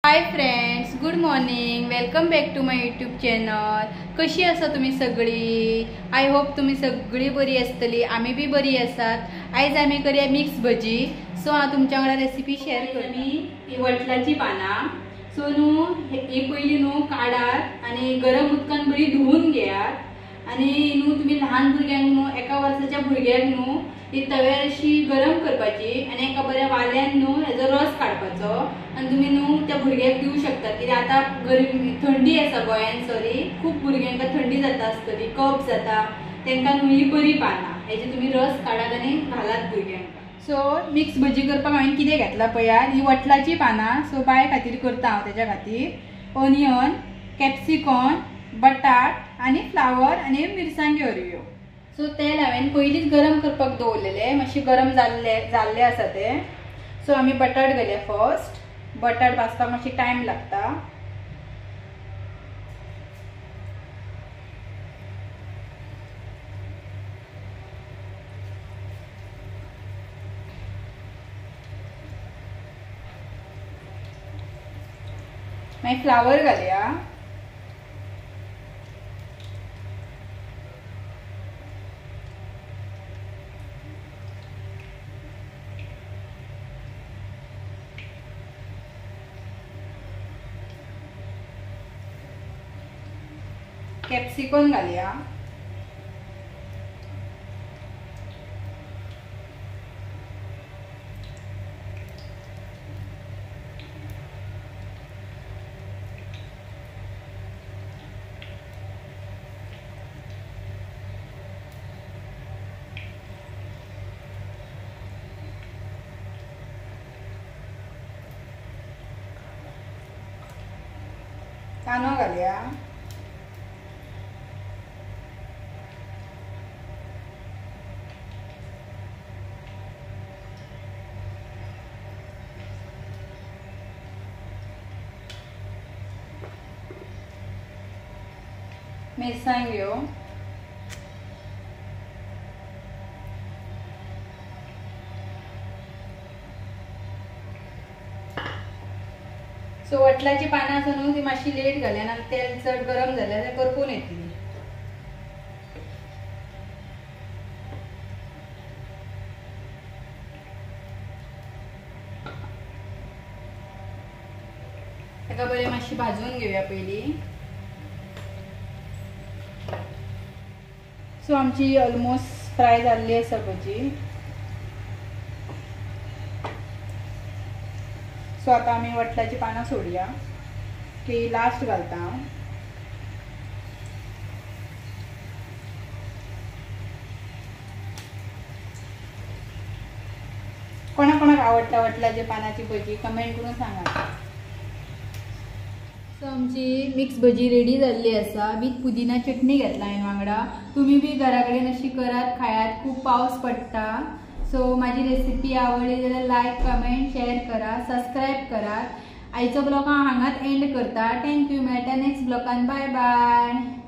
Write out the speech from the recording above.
Hi friends, good morning. Welcome back to my YouTube channel. कशी आसा तुम्ही सगळी? आय होप तुम्ही सगळी बरी आसतली. आम्ही बी बरी आसात. आयज आम्ही करूया मिक्स भजी. सो हांव तुमच्या वांगडा रेसिपी शेअर करमी. ही वटलाची पानां. सो न्हू ही पयली न्हू काढात आणि गरम उदकान बरी धुवून घेयात आणि न्हू तुम्ही लहान भुरग्यांक न्हू 1 वर्साच्या भुरग्याक न्हू ही तव्यार अशी गरम करपाची आणि एका बऱ्या वाल्यान न्हू हेजो रस काढपाचो आणि तुम्ही न्हू त्या भुरग्याक दिवू शकतात. कित्याक आता गरमी थंडी आसा गोंयान, सॉरी खूप भुरग्यांका थंडी जाता आसतली, कफ जाता, तांकां न्हू ही बरी पानां. हेजे तुम्ही रस काढात आणि घालात भुरग्यांक. सो मिक्स भजी करपाक हांवें कितें घेतला पळयात, ही वटलाची पानां. सो बाय खातीर करता हांव. तेच्या खातीर ओनियन, कॅप्सिकॉन, बटाट आणि फ्लावर आणि मिरसांग्यो हरव्यो. सो तेल हांवें पयलींच गरम करपाक दवरलेले, मातशे गरम जाल्ले आसा ते. सो आमी बटाट घालया फर्स्ट. बटाट भाजपाक मातशी टायम लागता. मागीर फ्लावर घालया. कॅप्सिकॉन घालया. कांदो घालया. मिरसांग्यो. सो वटलाची पानां आसा न्हू ती मातशी लेट घाल्यान आनी तेल चड गरम जाल्यार ते करपून येतली. ताका बरें मातशी भाजून घेवया पयली. सो आमची ऑलमोस्ट फ्राय जाल्ली आसा भजी. सो आता आमी वटलाची पानां सोडया. ती लास्ट घालता हांव. कोणाक कोणाक आवडटा वटलाची पानाची भजी कमेंट करून सांगा. सो आमची मिक्स भजी रेडी जाल्ली आसा. विथ पुदिना चटणी घेतला हांवें वांगडा. तुम्ही बी घरा कडेन अशी करात, खायात. खूप पावस पडटा. सो माझी रेसिपी आवडली जाल्यार लाईक, कमेंट, शेअर करा, सबस्क्राईब करा. आयचो ब्लॉग हांव हांगाच एंड करता. थँक्यू. मेळटा नेक्स्ट ब्लॉगान. Bye bye.